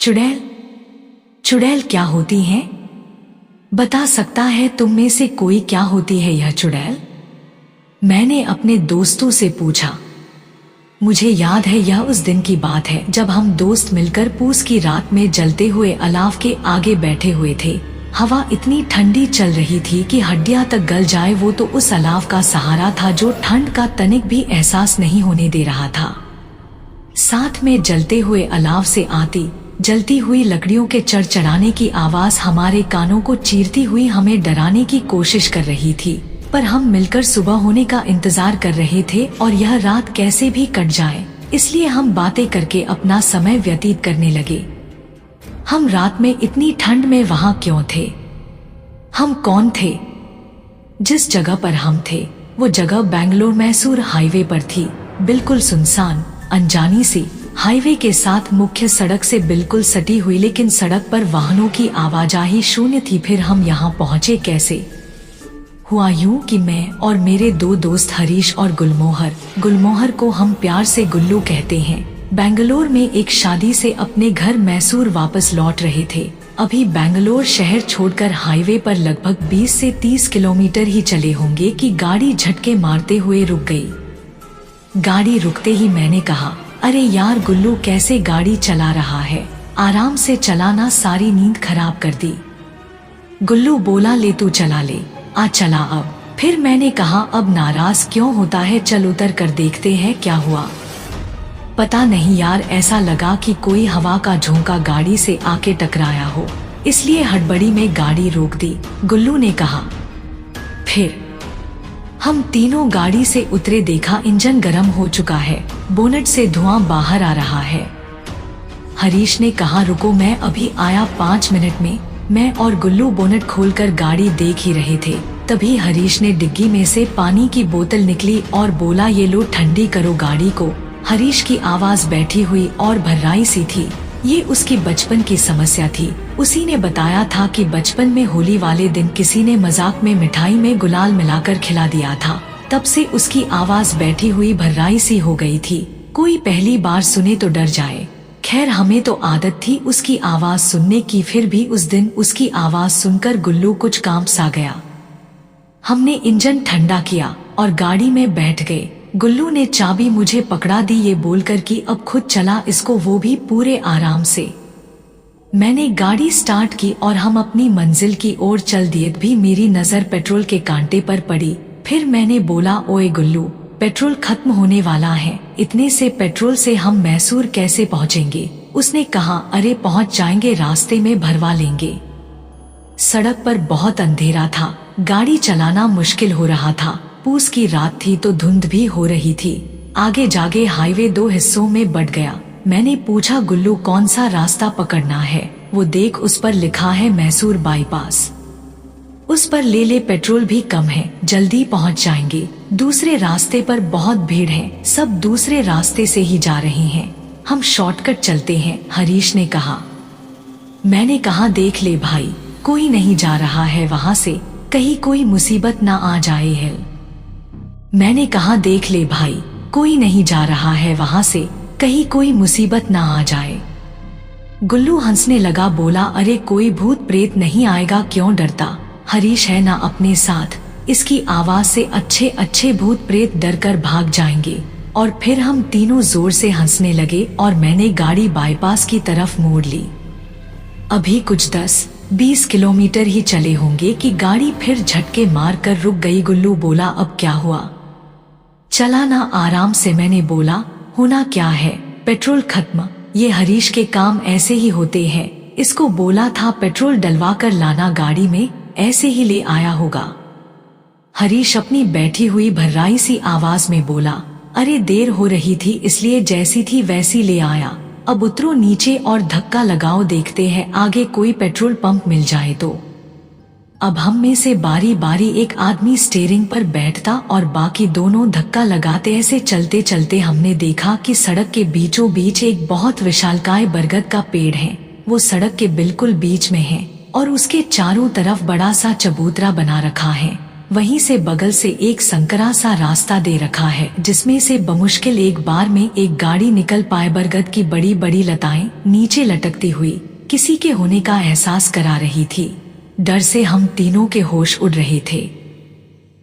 चुड़ैल। चुड़ैल क्या होती हैं? बता सकता है तुम में से कोई क्या होती है यह चुड़ैल? मैंने अपने दोस्तों से पूछा। मुझे याद है यह उस दिन की बात है जब हम दोस्त मिलकर पूस की रात में जलते हुए अलाव के आगे बैठे हुए थे। हवा इतनी ठंडी चल रही थी कि हड्डियां तक गल जाए, वो तो उस अलाव का सहारा था जो ठंड का तनिक भी एहसास नहीं होने दे रहा था। साथ में जलते हुए अलाव से आती जलती हुई लकड़ियों के चढ़चढ़ाने की आवाज हमारे कानों को चीरती हुई हमें डराने की कोशिश कर रही थी, पर हम मिलकर सुबह होने का इंतजार कर रहे थे और यह रात कैसे भी कट जाए, इसलिए हम बातें करके अपना समय व्यतीत करने लगे। हम रात में इतनी ठंड में वहां क्यों थे? हम कौन थे? जिस जगह पर हम थे वो जगह बेंगलोर मैसूर हाईवे पर थी, बिल्कुल सुनसान अनजानी सी हाईवे के साथ मुख्य सड़क से बिल्कुल सटी हुई, लेकिन सड़क पर वाहनों की आवाजाही शून्य थी। फिर हम यहाँ पहुँचे कैसे? हुआ यूं कि मैं और मेरे दो दोस्त हरीश और गुलमोहर को हम प्यार से गुल्लू कहते हैं, बेंगलोर में एक शादी से अपने घर मैसूर वापस लौट रहे थे। अभी बेंगलोर शहर छोड़कर हाईवे पर लगभग 20 से 30 किलोमीटर ही चले होंगे कि गाड़ी झटके मारते हुए रुक गई। गाड़ी रुकते ही मैंने कहा, अरे यार गुल्लू, कैसे गाड़ी चला रहा है? आराम से चलाना, सारी नींद खराब कर दी। गुल्लू बोला, ले तू चला ले, आ चला अब। फिर मैंने कहा, अब नाराज क्यों होता है, चल उतर कर देखते हैं क्या हुआ। पता नहीं यार, ऐसा लगा कि कोई हवा का झोंका गाड़ी से आके टकराया हो, इसलिए हड़बड़ी में गाड़ी रोक दी, गुल्लू ने कहा। फिर हम तीनों गाड़ी से उतरे, देखा इंजन गर्म हो चुका है, बोनट से धुआं बाहर आ रहा है। हरीश ने कहा, रुको मैं अभी आया 5 मिनट में। मैं और गुल्लू बोनट खोलकर गाड़ी देख ही रहे थे, तभी हरीश ने डिग्गी में से पानी की बोतल निकली और बोला, ये लो ठंडी करो गाड़ी को। हरीश की आवाज बैठी हुई और भर्राई सी थी। ये उसकी बचपन की समस्या थी। उसी ने बताया था कि बचपन में होली वाले दिन किसी ने मजाक में मिठाई में गुलाल मिलाकर खिला दिया था, तब से उसकी आवाज बैठी हुई भर्राई सी हो गई थी। कोई पहली बार सुने तो डर जाए। खैर हमें तो आदत थी उसकी आवाज सुनने की, फिर भी उस दिन उसकी आवाज सुनकर गुल्लू कुछ कांप सा गया। हमने इंजन ठंडा किया और गाड़ी में बैठ गए। गुल्लू ने चाबी मुझे पकड़ा दी, ये बोलकर कि अब खुद चला इसको, वो भी पूरे आराम से। मैंने गाड़ी स्टार्ट की और हम अपनी मंजिल की ओर चल दिए, भी मेरी नजर पेट्रोल के कांटे पर पड़ी। फिर मैंने बोला, ओए गुल्लू, पेट्रोल खत्म होने वाला है, इतने से पेट्रोल से हम मैसूर कैसे पहुँचेंगे? उसने कहा, अरे पहुँच जाएंगे, रास्ते में भरवा लेंगे। सड़क पर बहुत अंधेरा था, गाड़ी चलाना मुश्किल हो रहा था। पूस की रात थी तो धुंध भी हो रही थी। आगे जागे हाईवे 2 हिस्सों में बट गया। मैंने पूछा, गुल्लू कौन सा रास्ता पकड़ना है? वो देख, उस पर लिखा है मैसूर बाईपास, उस पर ले ले, पेट्रोल भी कम है, जल्दी पहुंच जाएंगे। दूसरे रास्ते पर बहुत भीड़ है, सब दूसरे रास्ते से ही जा रहे हैं, हम शॉर्टकट चलते हैं, हरीश ने कहा। मैंने कहा, देख ले भाई, कोई नहीं जा रहा है वहां से, कहीं कोई मुसीबत ना आ जाए है। मैंने कहा, देख ले भाई, कोई नहीं जा रहा है वहां से, कहीं कोई मुसीबत ना आ जाए। गुल्लू हंसने लगा, बोला, अरे कोई भूत प्रेत नहीं आएगा, क्यों डरता? हरीश है ना अपने साथ, इसकी आवाज से अच्छे अच्छे भूत प्रेत डर कर भाग जाएंगे। और फिर हम तीनों जोर से हंसने लगे और मैंने गाड़ी बाईपास की तरफ मोड़ ली। अभी कुछ 10-20 किलोमीटर ही चले होंगे कि गाड़ी फिर झटके मार कर रुक गई। गुल्लू बोला, अब क्या हुआ? चलाना आराम से। मैंने बोला, होना क्या है, पेट्रोल खत्म, ये हरीश के काम ऐसे ही होते हैं, इसको बोला था पेट्रोल डलवा कर लाना गाड़ी में, ऐसे ही ले आया होगा। हरीश अपनी बैठी हुई भर्राई सी आवाज में बोला, अरे देर हो रही थी इसलिए जैसी थी वैसी ले आया, अब उतरो नीचे और धक्का लगाओ, देखते हैं आगे कोई पेट्रोल पंप मिल जाए तो। अब हम में से बारी बारी एक आदमी स्टीयरिंग पर बैठता और बाकी दोनों धक्का लगाते। ऐसे चलते चलते हमने देखा कि सड़क के बीचों बीच एक बहुत विशालकाय बरगद का पेड़ है। वो सड़क के बिल्कुल बीच में है और उसके चारों तरफ बड़ा सा चबूतरा बना रखा है। वहीं से बगल से एक संकरा सा रास्ता दे रखा है जिसमें से बमुश्किल एक बार में एक गाड़ी निकल पाए। बरगद की बड़ी बड़ी लताएं नीचे लटकती हुई किसी के होने का एहसास करा रही थी। डर से हम तीनों के होश उड़ रहे थे।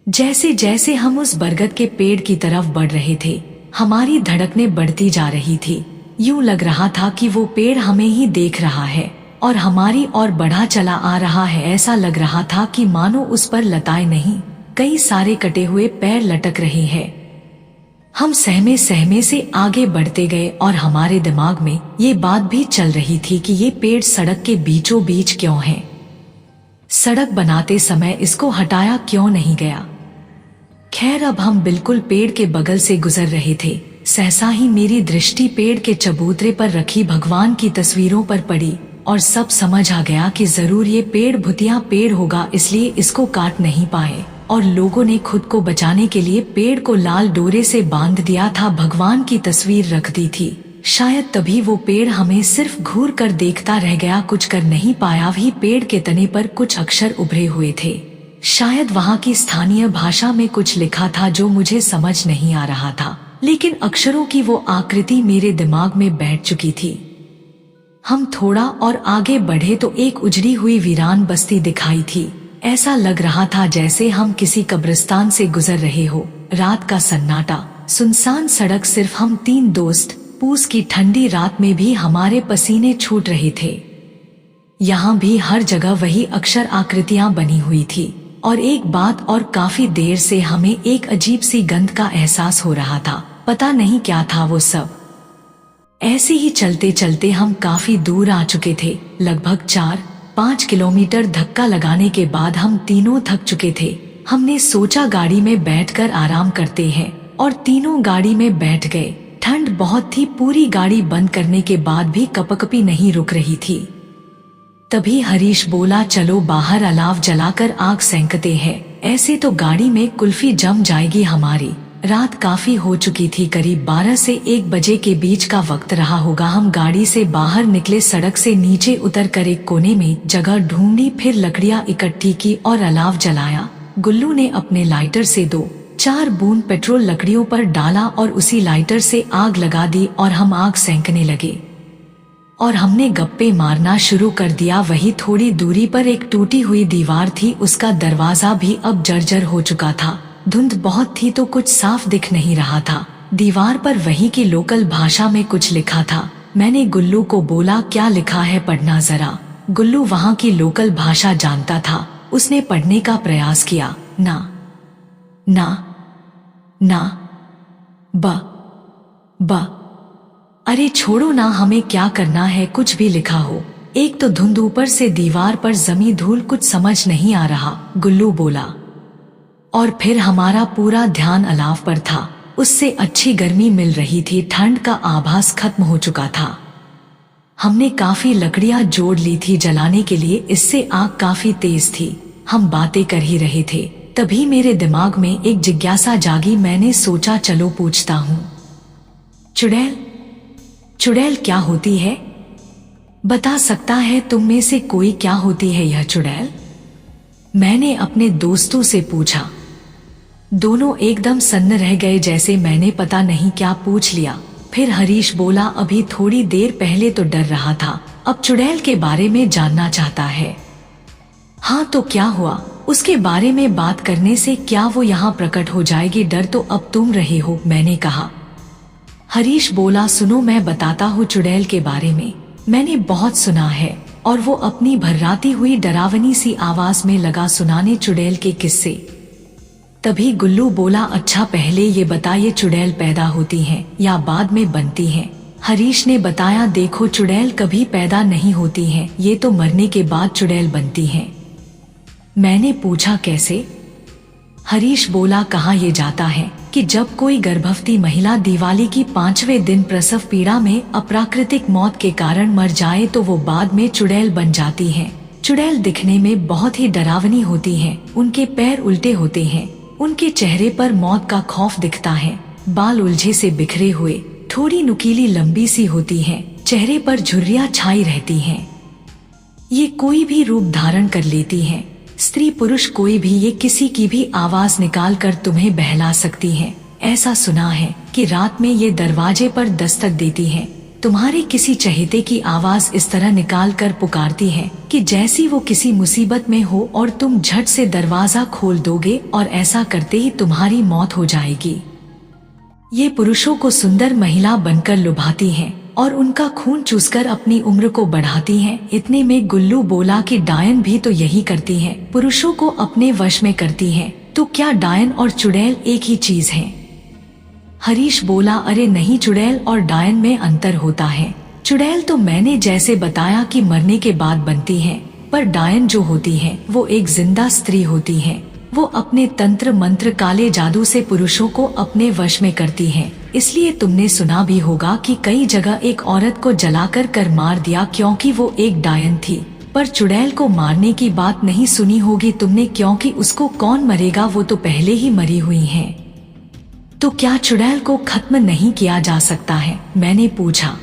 जैसे जैसे हम उस बरगद के पेड़ की तरफ बढ़ रहे थे, हमारी धड़कनें बढ़ती जा रही थी। यूं लग रहा था कि वो पेड़ हमें ही देख रहा है और हमारी ओर बढ़ा चला आ रहा है। ऐसा लग रहा था कि मानो उस पर लताएं नहीं, कई सारे कटे हुए पैर लटक रहे हैं। हम सहमे सहमे से आगे बढ़ते गए और हमारे दिमाग में ये बात भी चल रही थी कि ये पेड़ सड़क के बीचों बीच क्यों है। सड़क बनाते समय इसको हटाया क्यों नहीं गया। खैर, अब हम बिल्कुल पेड़ के बगल से गुजर रहे थे। सहसा ही मेरी दृष्टि पेड़ के चबूतरे पर रखी भगवान की तस्वीरों पर पड़ी और सब समझ आ गया कि जरूर ये पेड़ भूतिया पेड़ होगा, इसलिए इसको काट नहीं पाए और लोगों ने खुद को बचाने के लिए पेड़ को लाल डोरे से बांध दिया था, भगवान की तस्वीर रख दी थी। शायद तभी वो पेड़ हमें सिर्फ घूर कर देखता रह गया, कुछ कर नहीं पाया। भी पेड़ के तने पर कुछ अक्षर उभरे हुए थे। शायद वहाँ की स्थानीय भाषा में कुछ लिखा था जो मुझे समझ नहीं आ रहा था, लेकिन अक्षरों की वो आकृति मेरे दिमाग में बैठ चुकी थी। हम थोड़ा और आगे बढ़े तो एक उजड़ी हुई वीरान बस्ती दिखाई थी। ऐसा लग रहा था जैसे हम किसी कब्रिस्तान से गुजर रहे हो। रात का सन्नाटा, सुनसान सड़क, सिर्फ हम तीन दोस्त। पूस की ठंडी रात में भी हमारे पसीने छूट रहे थे। यहाँ भी हर जगह वही अक्षर आकृतियां बनी हुई थी। और एक बात और, काफी देर से हमें एक अजीब सी गंध का एहसास हो रहा था। पता नहीं क्या था वो सब। ऐसे ही चलते चलते हम काफी दूर आ चुके थे। लगभग 4-5 किलोमीटर धक्का लगाने के बाद हम तीनों थक चुके थे। हमने सोचा गाड़ी में बैठकर आराम करते हैं और तीनों गाड़ी में बैठ गए। ठंड बहुत थी, पूरी गाड़ी बंद करने के बाद भी कपकपी नहीं रुक रही थी। तभी हरीश बोला, चलो बाहर अलाव जलाकर आग सेंकते हैं, ऐसे तो गाड़ी में कुल्फी जम जाएगी हमारी। रात काफी हो चुकी थी, करीब 12 से 1 बजे के बीच का वक्त रहा होगा। हम गाड़ी से बाहर निकले, सड़क से नीचे उतर कर एक कोने में जगह ढूंढी, फिर लकड़ियां इकट्ठी की और अलाव जलाया। गुल्लू ने अपने लाइटर से 2-4 बूंद पेट्रोल लकड़ियों पर डाला और उसी लाइटर से आग लगा दी और हम आग सेंकने लगे और हमने गप्पे मारना शुरू कर दिया। वही थोड़ी दूरी पर एक टूटी हुई दीवार थी, उसका दरवाजा भी अब जर्जर हो चुका था। धुंध बहुत थी तो कुछ साफ दिख नहीं रहा था। दीवार पर वहीं की लोकल भाषा में कुछ लिखा था। मैंने गुल्लू को बोला, क्या लिखा है, पढ़ना जरा। गुल्लू वहाँ की लोकल भाषा जानता था। उसने पढ़ने का प्रयास किया। ना ना ना ब अरे छोड़ो ना, हमें क्या करना है, कुछ भी लिखा हो। एक तो धुंध, ऊपर से दीवार पर जमी धूल, कुछ समझ नहीं आ रहा, गुल्लू बोला। और फिर हमारा पूरा ध्यान अलाव पर था। उससे अच्छी गर्मी मिल रही थी, ठंड का आभास खत्म हो चुका था। हमने काफी लकड़ियां जोड़ ली थी जलाने के लिए, इससे आग काफी तेज थी। हम बातें कर ही रहे थे, तभी मेरे दिमाग में एक जिज्ञासा जागी। मैंने सोचा, चलो पूछता हूँ, चुड़ैल क्या होती है? बता सकता है तुम में से कोई क्या होती है यह चुड़ैल? मैंने अपने दोस्तों से पूछा। दोनों एकदम सन्न रह गए, जैसे मैंने पता नहीं क्या पूछ लिया। फिर हरीश बोला, अभी थोड़ी देर पहले तो डर रहा था, अब चुड़ैल के बारे में जानना चाहता है। हाँ तो क्या हुआ? उसके बारे में बात करने से क्या वो यहाँ प्रकट हो जाएगी? डर तो अब तुम रहे हो, मैंने कहा। हरीश बोला, सुनो मैं बताता हूँ चुड़ैल के बारे में। मैंने बहुत सुना है। और वो अपनी भर्राती हुई डरावनी सी आवाज में लगा सुनाने चुड़ैल के किस्से। तभी गुल्लू बोला, अच्छा पहले ये बता, ये चुड़ैल पैदा होती हैं या बाद में बनती हैं? हरीश ने बताया, देखो चुड़ैल कभी पैदा नहीं होती हैं, ये तो मरने के बाद चुड़ैल बनती हैं। मैंने पूछा, कैसे? हरीश बोला, कहा ये जाता है कि जब कोई गर्भवती महिला दिवाली की 5वें दिन प्रसव पीड़ा में अप्राकृतिक मौत के कारण मर जाए तो वो बाद में चुड़ैल बन जाती हैं। चुड़ैल दिखने में बहुत ही डरावनी होती हैं, उनके पैर उल्टे होते हैं, उनके चेहरे पर मौत का खौफ दिखता है, बाल उलझे से बिखरे हुए, थोड़ी नुकीली लंबी सी होती हैं, चेहरे पर झुर्रियां छाई रहती हैं। ये कोई भी रूप धारण कर लेती हैं। स्त्री पुरुष कोई भी ये किसी की भी आवाज निकाल कर तुम्हें बहला सकती है। ऐसा सुना है कि रात में ये दरवाजे पर दस्तक देती है, तुम्हारे किसी चहेते की आवाज इस तरह निकाल कर पुकारती है कि जैसी वो किसी मुसीबत में हो और तुम झट से दरवाजा खोल दोगे और ऐसा करते ही तुम्हारी मौत हो जाएगी। ये पुरुषों को सुंदर महिला बनकर लुभाती हैं और उनका खून चूसकर अपनी उम्र को बढ़ाती हैं। इतने में गुल्लू बोला कि डायन भी तो यही करती हैं, पुरुषों को अपने वश में करती हैं। तो क्या डायन और चुड़ैल एक ही चीज है? हरीश बोला, अरे नहीं, चुड़ैल और डायन में अंतर होता है। चुड़ैल तो मैंने जैसे बताया कि मरने के बाद बनती है, पर डायन जो होती है वो एक जिंदा स्त्री होती है। वो अपने तंत्र मंत्र काले जादू से पुरुषों को अपने वश में करती है। इसलिए तुमने सुना भी होगा कि कई जगह एक औरत को जलाकर कर मार दिया क्योंकि वो एक डायन थी। पर चुड़ैल को मारने की बात नहीं सुनी होगी तुमने, क्योंकि उसको कौन मरेगा, वो तो पहले ही मरी हुई है। तो क्या चुड़ैल को खत्म नहीं किया जा सकता है? मैंने पूछा।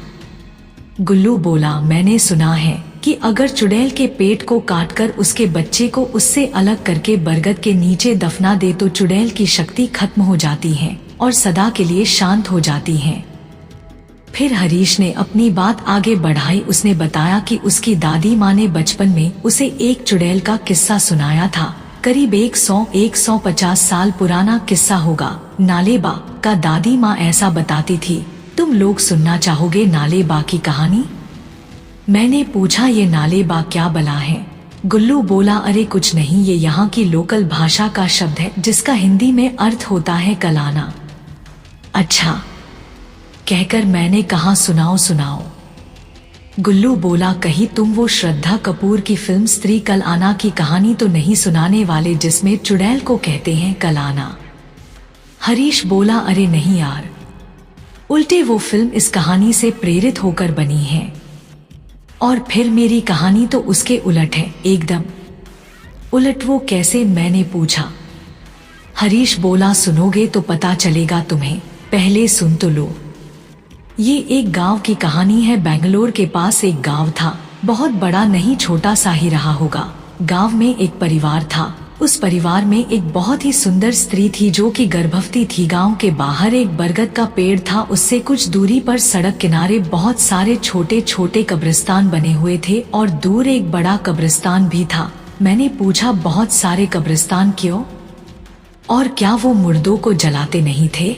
गुल्लू बोला, मैंने सुना है कि अगर चुड़ैल के पेट को काटकर उसके बच्चे को उससे अलग करके बरगद के नीचे दफना दे तो चुड़ैल की शक्ति खत्म हो जाती है और सदा के लिए शांत हो जाती है। फिर हरीश ने अपनी बात आगे बढ़ाई। उसने बताया कि उसकी दादी माँ ने बचपन में उसे एक चुड़ैल का किस्सा सुनाया था। करीब 100-150 साल पुराना किस्सा होगा। नालेबा का दादी माँ ऐसा बताती थी। तुम लोग सुनना चाहोगे नालेबा की कहानी? मैंने पूछा, ये नालेबा क्या बला है? गुल्लू बोला, अरे कुछ नहीं, ये यहाँ की लोकल भाषा का शब्द है जिसका हिंदी में अर्थ होता है कलाना। अच्छा, कहकर मैंने कहा, सुनाओ सुनाओ। गुल्लू बोला, कहीं तुम वो श्रद्धा कपूर की फिल्म स्त्री कलाना की कहानी तो नहीं सुनाने वाले जिसमें चुड़ैल को कहते हैं कलाना? हरीश बोला, अरे नहीं यार, उल्टे वो फिल्म इस कहानी से प्रेरित होकर बनी है और फिर मेरी कहानी तो उसके उलट है, एकदम उलट। वो कैसे? मैंने पूछा। हरीश बोला, सुनोगे तो पता चलेगा तुम्हें, पहले सुन तो लो। ये एक गांव की कहानी है। बेंगलोर के पास एक गांव था, बहुत बड़ा नहीं, छोटा सा ही रहा होगा। गांव में एक परिवार था। उस परिवार में एक बहुत ही सुंदर स्त्री थी जो कि गर्भवती थी। गांव के बाहर एक बरगद का पेड़ था, उससे कुछ दूरी पर सड़क किनारे बहुत सारे छोटे छोटे कब्रिस्तान बने हुए थे और दूर एक बड़ा कब्रिस्तान भी था। मैंने पूछा, बहुत सारे कब्रिस्तान क्यों? और क्या वो मुर्दों को जलाते नहीं थे?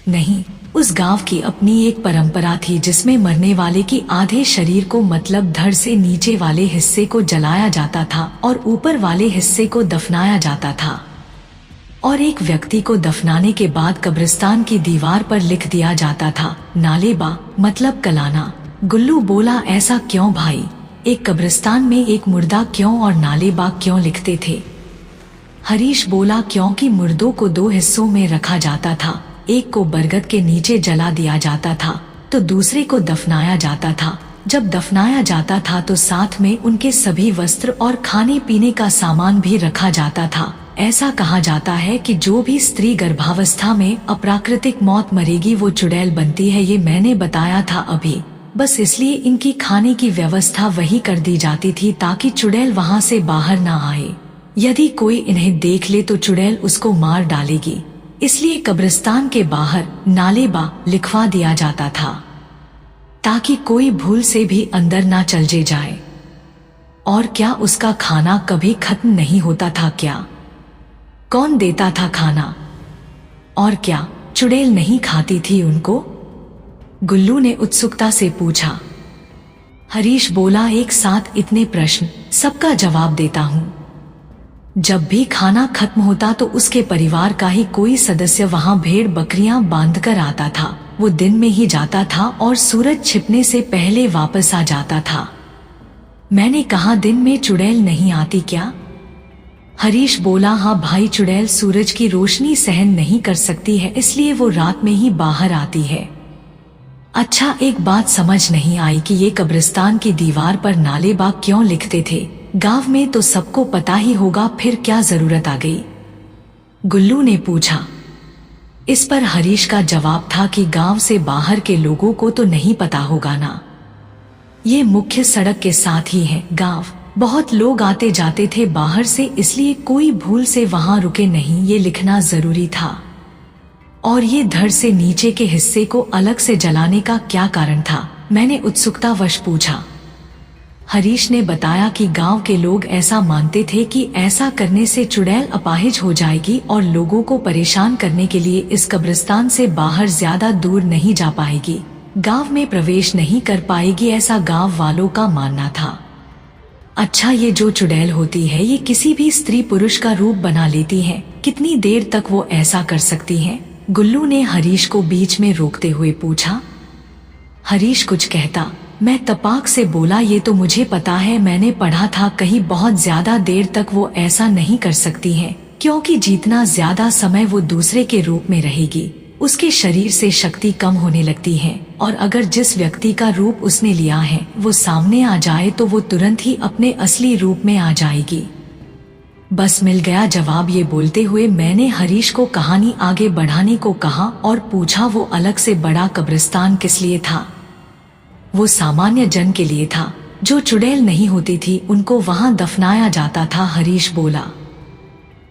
नहीं, उस गांव की अपनी एक परंपरा थी जिसमें मरने वाले की आधे शरीर को, मतलब धड़ से नीचे वाले हिस्से को जलाया जाता था और ऊपर वाले हिस्से को दफनाया जाता था। और एक व्यक्ति को दफनाने के बाद कब्रिस्तान की दीवार पर लिख दिया जाता था, नालेबा मतलब कलाना। गुल्लू बोला, ऐसा क्यों भाई? एक कब्रिस्तान में एक मुर्दा क्यों और नालेबा क्यों लिखते थे? हरीश बोला, क्योंकि मुर्दों को दो हिस्सों में रखा जाता था, एक को बरगद के नीचे जला दिया जाता था तो दूसरे को दफनाया जाता था। जब दफनाया जाता था तो साथ में उनके सभी वस्त्र और खाने पीने का सामान भी रखा जाता था। ऐसा कहा जाता है कि जो भी स्त्री गर्भावस्था में अप्राकृतिक मौत मरेगी वो चुड़ैल बनती है। ये मैंने बताया था अभी, बस इसलिए इनकी खाने की व्यवस्था वही कर दी जाती थी ताकि चुड़ैल वहाँ से बाहर ना आए। यदि कोई इन्हें देख ले तो चुड़ैल उसको मार डालेगी, इसलिए कब्रिस्तान के बाहर नालेबा लिखवा दिया जाता था ताकि कोई भूल से भी अंदर ना चले जाए। और क्या उसका खाना कभी खत्म नहीं होता था क्या? कौन देता था खाना? और क्या चुड़ैल नहीं खाती थी उनको? गुल्लू ने उत्सुकता से पूछा। हरीश बोला, एक साथ इतने प्रश्न, सबका जवाब देता हूँ। जब भी खाना खत्म होता तो उसके परिवार का ही कोई सदस्य वहाँ भेड़ बकरियां बांधकर आता था। वो दिन में ही जाता था और सूरज छिपने से पहले वापस आ जाता था। मैंने कहा, दिन में चुड़ैल नहीं आती क्या? हरीश बोला, हाँ भाई, चुड़ैल सूरज की रोशनी सहन नहीं कर सकती है, इसलिए वो रात में ही बाहर आती है। अच्छा, एक बात समझ नहीं आई कि ये कब्रिस्तान की दीवार पर नालेबा क्यों लिखते थे? गांव में तो सबको पता ही होगा, फिर क्या जरूरत आ गई? गुल्लू ने पूछा। इस पर हरीश का जवाब था कि गांव से बाहर के लोगों को तो नहीं पता होगा ना, ये मुख्य सड़क के साथ ही है गांव। बहुत लोग आते जाते थे बाहर से, इसलिए कोई भूल से वहां रुके नहीं, ये लिखना जरूरी था। और ये धड़ से नीचे के हिस्से को अलग से जलाने का क्या कारण था, मैंने उत्सुकतावश पूछा। हरीश ने बताया कि गांव के लोग ऐसा मानते थे कि ऐसा करने से चुड़ैल अपाहिज हो जाएगी और लोगों को परेशान करने के लिए इस कब्रिस्तान से बाहर ज्यादा दूर नहीं जा पाएगी, गांव में प्रवेश नहीं कर पाएगी, ऐसा गांव वालों का मानना था। अच्छा, ये जो चुड़ैल होती है ये किसी भी स्त्री पुरुष का रूप बना लेती है, कितनी देर तक वो ऐसा कर सकती है? गुल्लू ने हरीश को बीच में रोकते हुए पूछा। हरीश कुछ कहता, मैं तपाक से बोला, ये तो मुझे पता है, मैंने पढ़ा था कहीं बहुत ज्यादा देर तक वो ऐसा नहीं कर सकती है, क्योंकि जितना ज्यादा समय वो दूसरे के रूप में रहेगी उसके शरीर से शक्ति कम होने लगती है, और अगर जिस व्यक्ति का रूप उसने लिया है वो सामने आ जाए तो वो तुरंत ही अपने असली रूप में आ जाएगी। बस मिल गया जवाब। ये बोलते हुए मैंने हरीश को कहानी आगे बढ़ाने को कहा और पूछा, वो अलग से बड़ा कब्रिस्तान किस लिए था? वो सामान्य जन के लिए था, जो चुड़ैल नहीं होती थी उनको वहां दफनाया जाता था, हरीश बोला।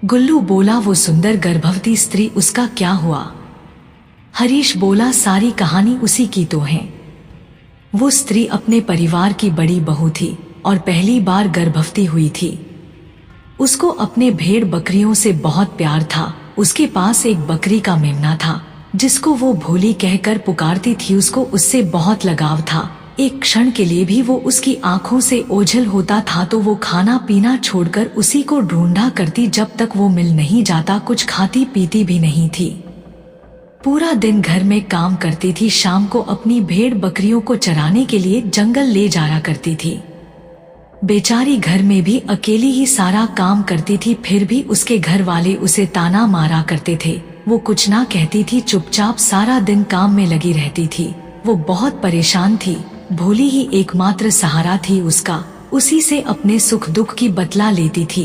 गुल्लू बोला, वो सुंदर गर्भवती स्त्री, उसका क्या हुआ? हरीश बोला, सारी कहानी उसी की तो है। वो स्त्री अपने परिवार की बड़ी बहू थी और पहली बार गर्भवती हुई थी। उसको अपने भेड़ बकरियों से बहुत प्यार था। उसके पास एक बकरी का मेमना था जिसको वो भोली कहकर पुकारती थी। उसको उससे बहुत लगाव था। एक क्षण के लिए भी वो उसकी आंखों से ओझल होता था तो वो खाना पीना छोड़कर उसी को ढूंढा करती। जब तक वो मिल नहीं जाता कुछ खाती पीती भी नहीं थी। पूरा दिन घर में काम करती थी, शाम को अपनी भेड़ बकरियों को चराने के लिए जंगल ले जाया करती थी। बेचारी घर में भी अकेली ही सारा काम करती थी, फिर भी उसके घर वाले उसे ताना मारा करते थे। वो कुछ ना कहती थी, चुपचाप सारा दिन काम में लगी रहती थी। वो बहुत परेशान थी। भोली ही एकमात्र सहारा थी उसका, उसी से अपने सुख दुख की बतला लेती थी।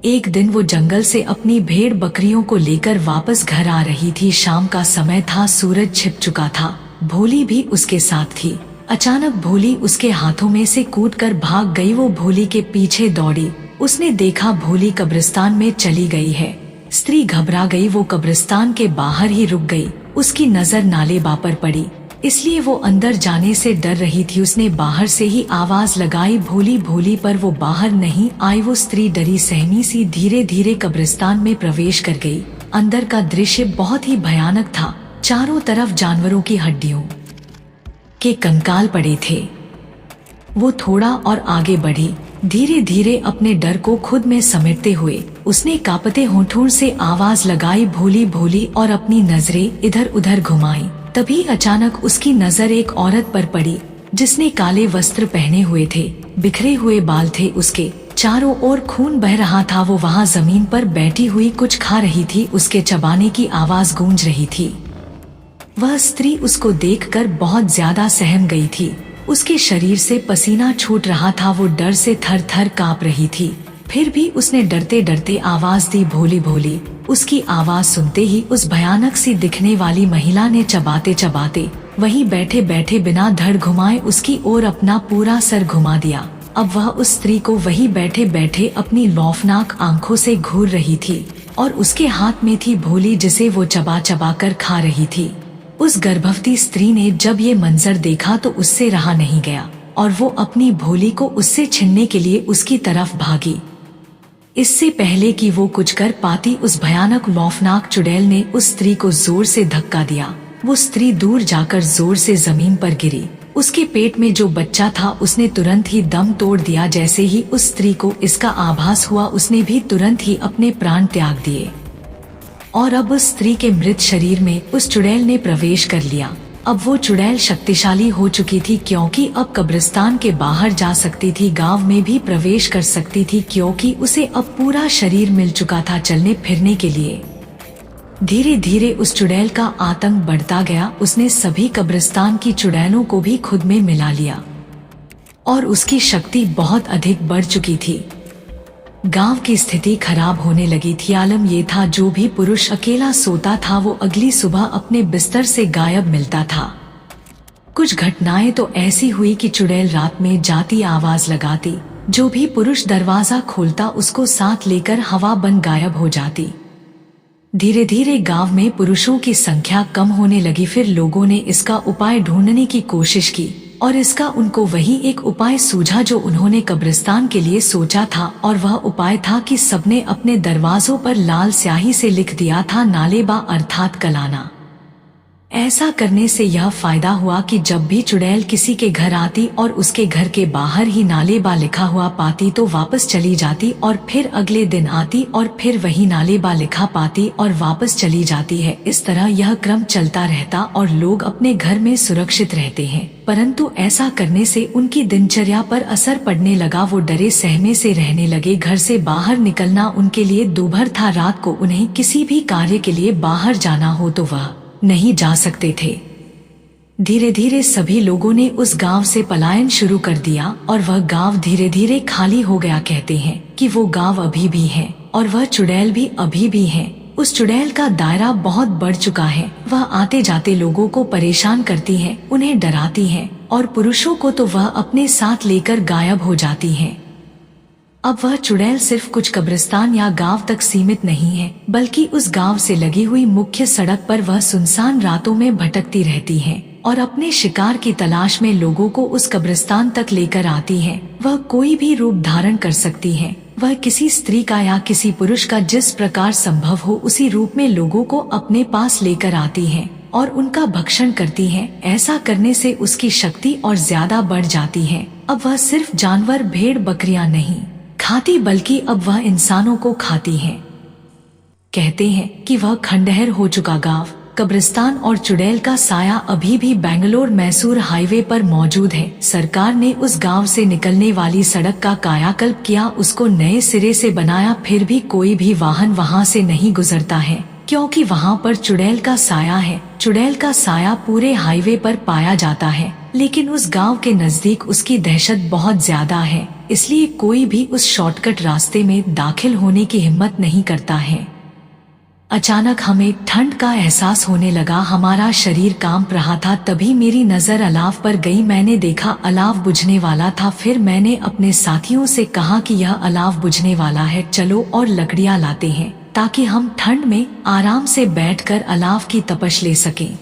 एक दिन वो जंगल से अपनी भेड़ बकरियों को लेकर वापस घर आ रही थी। शाम का समय था, सूरज छिप चुका था। भोली भी उसके साथ थी। अचानक भोली उसके हाथों में से कूदकर भाग गई। वो भोली के पीछे दौड़ी। उसने देखा भोली कब्रिस्तान में चली गई है। स्त्री घबरा गई। वो कब्रिस्तान के बाहर ही रुक गई। उसकी नजर नाले पर पड़ी, इसलिए वो अंदर जाने से डर रही थी। उसने बाहर से ही आवाज लगाई, भोली भोली, पर वो बाहर नहीं आई। वो स्त्री डरी सहमी सी धीरे धीरे कब्रिस्तान में प्रवेश कर गई। अंदर का दृश्य बहुत ही भयानक था। चारों तरफ जानवरों की हड्डियों के कंकाल पड़े थे। वो थोड़ा और आगे बढ़ी। धीरे धीरे अपने डर को खुद में समेटते हुए उसने कांपते होठों से आवाज लगाई, भोली भोली, और अपनी नजरें इधर उधर घुमाई। तभी अचानक उसकी नजर एक औरत पर पड़ी जिसने काले वस्त्र पहने हुए थे। बिखरे हुए बाल थे उसके, चारों ओर खून बह रहा था। वो वहां जमीन पर बैठी हुई कुछ खा रही थी। उसके चबाने की आवाज गूंज रही थी। वह स्त्री उसको देखकर बहुत ज्यादा सहम गई थी। उसके शरीर से पसीना छूट रहा था। वो डर से थर थर कांप रही थी। फिर भी उसने डरते डरते आवाज दी, भोली भोली। उसकी आवाज सुनते ही उस भयानक सी दिखने वाली महिला ने चबाते चबाते वहीं बैठे बैठे बिना धड़ घुमाए उसकी ओर अपना पूरा सर घुमा दिया। अब वह उस स्त्री को वहीं बैठे बैठे अपनी लौफनाक आंखों से घूर रही थी और उसके हाथ में थी भोली जिसे वो चबा चबा कर खा रही थी। उस गर्भवती स्त्री ने जब ये मंजर देखा तो उससे रहा नहीं गया और वो अपनी भोली को उससे छीनने के लिए उसकी तरफ भागी। इससे पहले कि वो कुछ कर पाती, उस भयानक लौफनाक चुड़ैल ने उस स्त्री को जोर से धक्का दिया। वो स्त्री दूर जाकर जोर से जमीन पर गिरी। उसके पेट में जो बच्चा था उसने तुरंत ही दम तोड़ दिया। जैसे ही उस स्त्री को इसका आभास हुआ उसने भी तुरंत ही अपने प्राण त्याग दिए और अब उस स्त्री के मृत शरीर में उस चुड़ैल ने प्रवेश कर लिया। अब वो चुड़ैल शक्तिशाली हो चुकी थी क्योंकि अब कब्रिस्तान के बाहर जा सकती थी, गांव में भी प्रवेश कर सकती थी क्योंकि उसे अब पूरा शरीर मिल चुका था चलने फिरने के लिए। धीरे धीरे उस चुड़ैल का आतंक बढ़ता गया। उसने सभी कब्रिस्तान की चुड़ैलों को भी खुद में मिला लिया और उसकी शक्ति बहुत अधिक बढ़ चुकी थी। गांव की स्थिति खराब होने लगी थी। आलम ये था, जो भी पुरुष अकेला सोता था वो अगली सुबह अपने बिस्तर से गायब मिलता था। कुछ घटनाएं तो ऐसी हुई कि चुड़ैल रात में जाती आवाज लगाती, जो भी पुरुष दरवाजा खोलता उसको साथ लेकर हवा बन गायब हो जाती। धीरे धीरे गांव में पुरुषों की संख्या कम होने लगी। फिर लोगों ने इसका उपाय ढूंढने की कोशिश की और इसका उनको वही एक उपाय सूझा जो उन्होंने कब्रिस्तान के लिए सोचा था, और वह उपाय था कि सबने अपने दरवाजों पर लाल स्याही से लिख दिया था नालेबा अर्थात कलाना। ऐसा करने से यह फायदा हुआ कि जब भी चुड़ैल किसी के घर आती और उसके घर के बाहर ही नालेबा लिखा हुआ पाती तो वापस चली जाती, और फिर अगले दिन आती और फिर वही नालेबा लिखा पाती और वापस चली जाती है। इस तरह यह क्रम चलता रहता और लोग अपने घर में सुरक्षित रहते हैं। परंतु ऐसा करने से उनकी दिनचर्या पर असर पड़ने लगा। वो डरे सहमे से रहने लगे। घर से बाहर निकलना उनके लिए दूभर था। रात को उन्हें किसी भी कार्य के लिए बाहर जाना हो तो वह नहीं जा सकते थे। धीरे धीरे सभी लोगों ने उस गांव से पलायन शुरू कर दिया और वह गांव धीरे धीरे खाली हो गया। कहते हैं कि वो गांव अभी भी है और वह चुड़ैल भी अभी भी है। उस चुड़ैल का दायरा बहुत बढ़ चुका है। वह आते जाते लोगों को परेशान करती है, उन्हें डराती है और पुरुषों को तो वह अपने साथ लेकर गायब हो जाती है। अब वह चुड़ैल सिर्फ कुछ कब्रिस्तान या गांव तक सीमित नहीं है, बल्कि उस गांव से लगी हुई मुख्य सड़क पर वह सुनसान रातों में भटकती रहती है और अपने शिकार की तलाश में लोगों को उस कब्रिस्तान तक लेकर आती है। वह कोई भी रूप धारण कर सकती है। वह किसी स्त्री का या किसी पुरुष का जिस प्रकार संभव हो उसी रूप में लोगों को अपने पास लेकर आती है और उनका भक्षण करती है। ऐसा करने से उसकी शक्ति और ज्यादा बढ़ जाती है। अब वह सिर्फ जानवर भेड़ बकरियां नहीं खाती, बल्कि अब वह इंसानों को खाती है। कहते हैं कि वह खंडहर हो चुका गांव, कब्रिस्तान और चुड़ैल का साया अभी भी बेंगलोर मैसूर हाईवे पर मौजूद है। सरकार ने उस गांव से निकलने वाली सड़क का कायाकल्प किया, उसको नए सिरे से बनाया। फिर भी कोई भी वाहन वहां से नहीं गुजरता है, क्योंकि वहां पर चुड़ैल का साया है। चुड़ैल का साया पूरे हाईवे पर पाया जाता है, लेकिन उस गांव के नजदीक उसकी दहशत बहुत ज्यादा है, इसलिए कोई भी उस शॉर्टकट रास्ते में दाखिल होने की हिम्मत नहीं करता है। अचानक हमें ठंड का एहसास होने लगा। हमारा शरीर कांप रहा था। तभी मेरी नजर अलाव पर गई। मैंने देखा अलाव बुझने वाला था। फिर मैंने अपने साथियों से कहा कि यह अलाव बुझने वाला है, चलो और लकड़ियां लाते हैं ताकि हम ठंड में आराम से बैठकर अलाव की तपश ले सकें।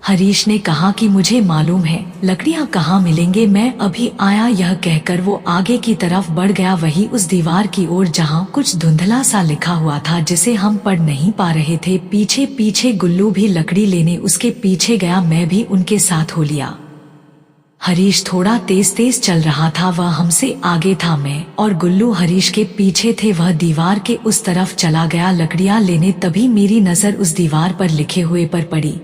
हरीश ने कहा कि मुझे मालूम है लकड़ियां कहाँ मिलेंगे, मैं अभी आया। यह कहकर वो आगे की तरफ बढ़ गया, वही उस दीवार की ओर जहाँ कुछ धुंधला सा लिखा हुआ था जिसे हम पढ़ नहीं पा रहे थे। पीछे पीछे गुल्लू भी लकड़ी लेने उसके पीछे गया। मैं भी उनके साथ हो लिया। हरीश थोड़ा तेज तेज चल रहा था, वह हमसे आगे था। मैं और गुल्लू हरीश के पीछे थे। वह दीवार के उस तरफ चला गया लकड़ियां लेने। तभी मेरी नजर उस दीवार पर लिखे हुए पर पड़ी।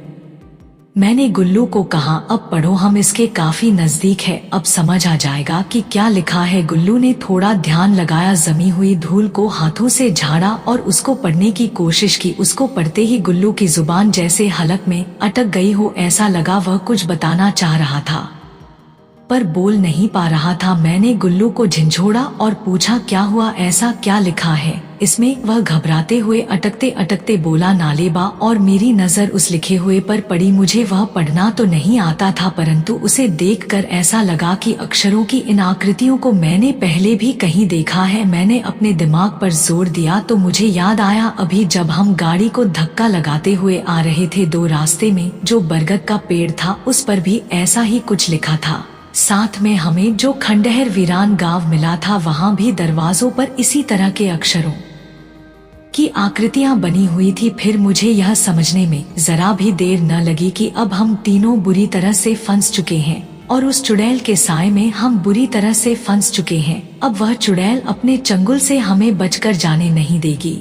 मैंने गुल्लू को कहा, अब पढ़ो, हम इसके काफी नजदीक है, अब समझ आ जाएगा कि क्या लिखा है। गुल्लू ने थोड़ा ध्यान लगाया, जमी हुई धूल को हाथों से झाड़ा और उसको पढ़ने की कोशिश की। उसको पढ़ते ही गुल्लू की जुबान जैसे हलक में अटक गई हो। ऐसा लगा वह कुछ बताना चाह रहा था पर बोल नहीं पा रहा था। मैंने गुल्लू को झिंझोड़ा और पूछा, क्या हुआ, ऐसा क्या लिखा है इसमें? वह घबराते हुए अटकते अटकते बोला, नालेबा। और मेरी नजर उस लिखे हुए पर पड़ी। मुझे वह पढ़ना तो नहीं आता था, परंतु उसे देखकर ऐसा लगा कि अक्षरों की इन आकृतियों को मैंने पहले भी कहीं देखा है। मैंने अपने दिमाग पर जोर दिया तो मुझे याद आया, अभी जब हम गाड़ी को धक्का लगाते हुए आ रहे थे, दो रास्ते में जो बरगद का पेड़ था उस पर भी ऐसा ही कुछ लिखा था। साथ में हमें जो खंडहर वीरान गांव मिला था वहां भी दरवाजों पर इसी तरह के अक्षरों की आकृतियां बनी हुई थी। फिर मुझे यह समझने में जरा भी देर न लगी कि अब हम तीनों बुरी तरह से फंस चुके हैं और उस चुड़ैल के साए में हम बुरी तरह से फंस चुके हैं। अब वह चुड़ैल अपने चंगुल से हमें बचकर जाने नहीं देगी।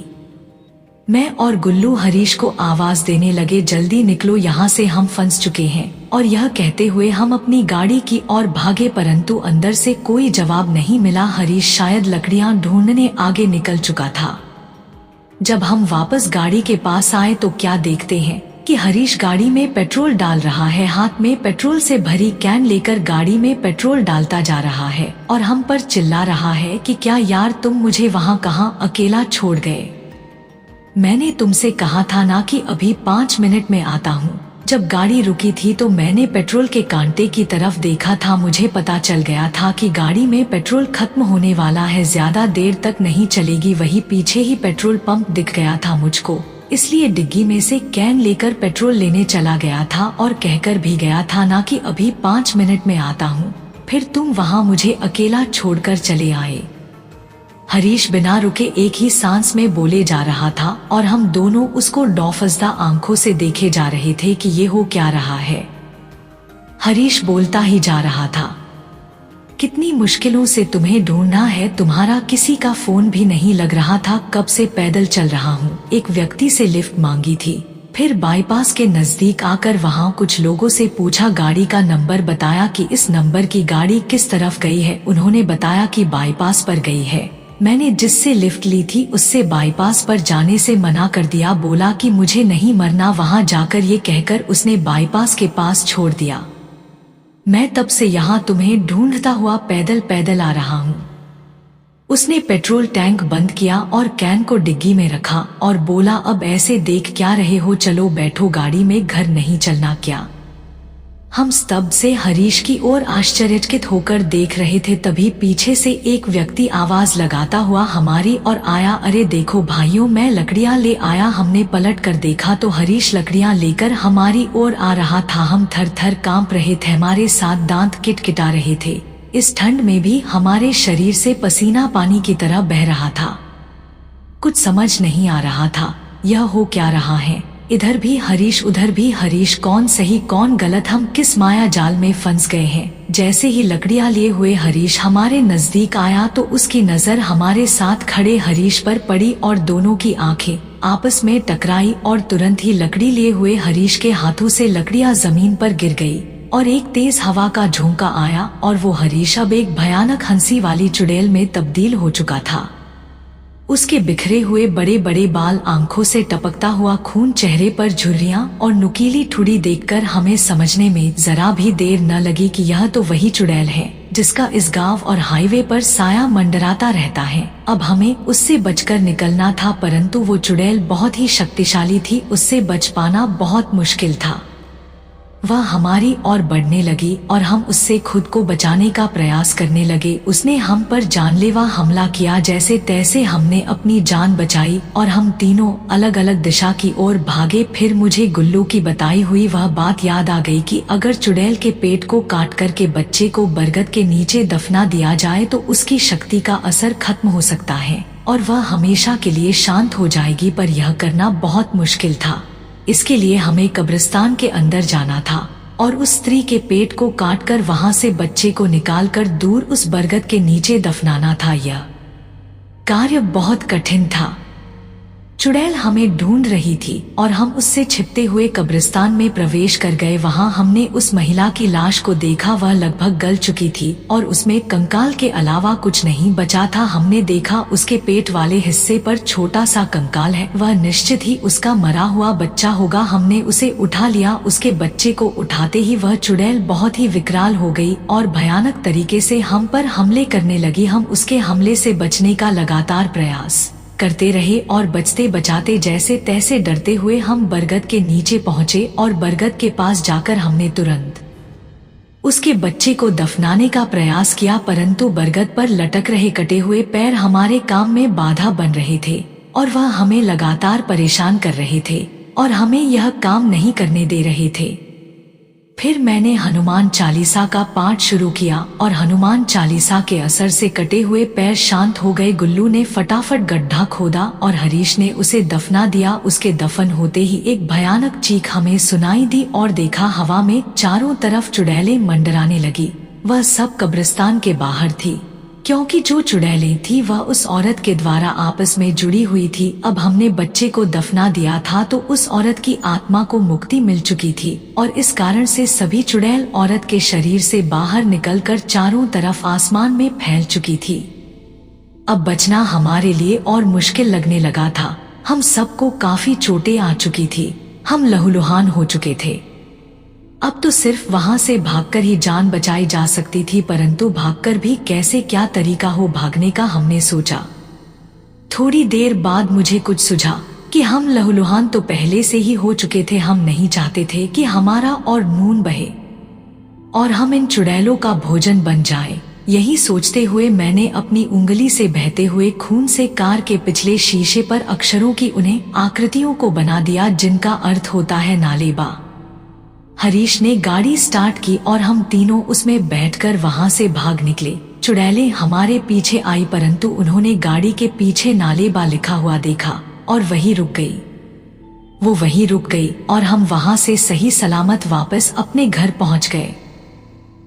मैं और गुल्लू हरीश को आवाज देने लगे, जल्दी निकलो यहाँ से, हम फंस चुके हैं। और यह कहते हुए हम अपनी गाड़ी की ओर भागे, परंतु अंदर से कोई जवाब नहीं मिला। हरीश शायद लकड़ियां ढूंढने आगे निकल चुका था। जब हम वापस गाड़ी के पास आए तो क्या देखते हैं कि हरीश गाड़ी में पेट्रोल डाल रहा है। हाथ में पेट्रोल से भरी कैन लेकर गाड़ी में पेट्रोल डालता जा रहा है और हम पर चिल्ला रहा है कि क्या यार, तुम मुझे वहाँ कहाँ अकेला छोड़ गए? मैंने तुमसे कहा था ना कि अभी 5 मिनट में आता हूँ। जब गाड़ी रुकी थी तो मैंने पेट्रोल के कांटे की तरफ देखा था। मुझे पता चल गया था कि गाड़ी में पेट्रोल खत्म होने वाला है, ज्यादा देर तक नहीं चलेगी। वही पीछे ही पेट्रोल पंप दिख गया था मुझको, इसलिए डिग्गी में से कैन लेकर पेट्रोल लेने चला गया था और कहकर भी गया था ना कि अभी 5 मिनट में आता हूँ। फिर तुम वहाँ मुझे अकेला छोड़कर चले आए। हरीश बिना रुके एक ही सांस में बोले जा रहा था और हम दोनों उसको डौफसदा आंखों से देखे जा रहे थे कि ये हो क्या रहा है। हरीश बोलता ही जा रहा था, कितनी मुश्किलों से तुम्हें ढूंढना है, तुम्हारा किसी का फोन भी नहीं लग रहा था, कब से पैदल चल रहा हूँ। एक व्यक्ति से लिफ्ट मांगी थी, फिर बाईपास के नजदीक आकर वहाँ कुछ लोगों से पूछा, गाड़ी का नंबर बताया कि इस नंबर की गाड़ी किस तरफ गई है। उन्होंने बताया कि बाईपास पर गई है। मैंने जिससे लिफ्ट ली थी उससे बाईपास पर जाने से मना कर दिया, बोला कि मुझे नहीं मरना वहाँ जाकर, ये कहकर उसने बाईपास के पास छोड़ दिया। मैं तब से यहाँ तुम्हें ढूंढता हुआ पैदल पैदल आ रहा हूँ। उसने पेट्रोल टैंक बंद किया और कैन को डिग्गी में रखा और बोला, अब ऐसे देख क्या रहे हो, चलो बैठो गाड़ी में, घर नहीं चलना क्या। हम स्तब्ध से हरीश की ओर आश्चर्यचकित होकर देख रहे थे। तभी पीछे से एक व्यक्ति आवाज लगाता हुआ हमारी ओर आया, अरे देखो भाइयों, मैं लकड़ियां ले आया। हमने पलट कर देखा तो हरीश लकड़ियां लेकर हमारी ओर आ रहा था। हम थर थर कांप रहे थे, हमारे साथ दांत किटकिटा रहे थे। इस ठंड में भी हमारे शरीर से पसीना पानी की तरह बह रहा था। कुछ समझ नहीं आ रहा था यह हो क्या रहा है। इधर भी हरीश उधर भी हरीश, कौन सही कौन गलत, हम किस माया जाल में फंस गए हैं। जैसे ही लकड़ियां लिए हुए हरीश हमारे नजदीक आया तो उसकी नजर हमारे साथ खड़े हरीश पर पड़ी और दोनों की आंखें आपस में टकराई और तुरंत ही लकड़ी लिए हुए हरीश के हाथों से लकड़ियां जमीन पर गिर गई और एक तेज हवा का झोंका आया और वो हरीश अब एक भयानक हंसी वाली चुड़ैल में तब्दील हो चुका था। उसके बिखरे हुए बड़े बड़े बाल, आंखों से टपकता हुआ खून, चेहरे पर झुर्रियां और नुकीली ठुड़ी देखकर हमें समझने में जरा भी देर न लगी कि यह तो वही चुड़ैल है जिसका इस गांव और हाईवे पर साया मंडराता रहता है। अब हमें उससे बचकर निकलना था, परंतु वो चुड़ैल बहुत ही शक्तिशाली थी, उससे बच पाना बहुत मुश्किल था। वह हमारी ओर बढ़ने लगी और हम उससे खुद को बचाने का प्रयास करने लगे। उसने हम पर जानलेवा हमला किया, जैसे तैसे हमने अपनी जान बचाई और हम तीनों अलग अलग दिशा की ओर भागे। फिर मुझे गुल्लू की बताई हुई वह बात याद आ गई कि अगर चुड़ैल के पेट को काट करके बच्चे को बरगद के नीचे दफना दिया जाए तो उसकी शक्ति का असर खत्म हो सकता है और वह हमेशा के लिए शांत हो जाएगी, पर यह करना बहुत मुश्किल था। इसके लिए हमें कब्रिस्तान के अंदर जाना था और उस स्त्री के पेट को काटकर वहां से बच्चे को निकालकर दूर उस बरगद के नीचे दफनाना था। यह कार्य बहुत कठिन था। चुड़ैल हमें ढूंढ रही थी और हम उससे छिपते हुए कब्रिस्तान में प्रवेश कर गए। वहां हमने उस महिला की लाश को देखा, वह लगभग गल चुकी थी और उसमें कंकाल के अलावा कुछ नहीं बचा था। हमने देखा उसके पेट वाले हिस्से पर छोटा सा कंकाल है, वह निश्चित ही उसका मरा हुआ बच्चा होगा। हमने उसे उठा लिया। उसके बच्चे को उठाते ही वह चुड़ैल बहुत ही विकराल हो गई और भयानक तरीके से हम पर हमले करने लगी। हम उसके हमले से बचने का लगातार प्रयास करते रहे और बचते बचाते जैसे तैसे डरते हुए हम बरगद के नीचे पहुँचे और बरगद के पास जाकर हमने तुरंत उसके बच्चे को दफनाने का प्रयास किया, परंतु बरगद पर लटक रहे कटे हुए पैर हमारे काम में बाधा बन रहे थे और वह हमें लगातार परेशान कर रहे थे और हमें यह काम नहीं करने दे रहे थे। फिर मैंने हनुमान चालीसा का पाठ शुरू किया और हनुमान चालीसा के असर से कटे हुए पैर शांत हो गए। गुल्लू ने फटाफट गड्ढा खोदा और हरीश ने उसे दफना दिया। उसके दफन होते ही एक भयानक चीख हमें सुनाई दी और देखा हवा में चारों तरफ चुड़ैलें मंडराने लगी। वह सब कब्रिस्तान के बाहर थी, क्योंकि जो चुड़ैलें थी वह उस औरत के द्वारा आपस में जुड़ी हुई थी। अब हमने बच्चे को दफना दिया था तो उस औरत की आत्मा को मुक्ति मिल चुकी थी और इस कारण से सभी चुड़ैल औरत के शरीर से बाहर निकलकर चारों तरफ आसमान में फैल चुकी थी। अब बचना हमारे लिए और मुश्किल लगने लगा था। हम सबको काफी चोटें आ चुकी थी, हम लहूलुहान हो चुके थे। अब तो सिर्फ वहां से भागकर ही जान बचाई जा सकती थी, परंतु भागकर भी कैसे, क्या तरीका हो भागने का, हमने सोचा। थोड़ी देर बाद मुझे कुछ सूझा, कि हम लहूलुहान तो पहले से ही हो चुके थे। हम नहीं चाहते थे कि हमारा और नून बहे और हम इन चुड़ैलों का भोजन बन जाए। यही सोचते हुए मैंने अपनी उंगली से बहते हुए खून से कार के पिछले शीशे पर अक्षरों की उन्हें आकृतियों को बना दिया जिनका अर्थ होता है नालेबा। हरीश ने गाड़ी स्टार्ट की और हम तीनों उसमें बैठकर वहां से भाग निकले। चुड़ैलें हमारे पीछे आई परंतु उन्होंने गाड़ी के पीछे नालेबा लिखा हुआ देखा और वहीं रुक गई। वो वहीं रुक गई और हम वहां से सही सलामत वापस अपने घर पहुंच गए।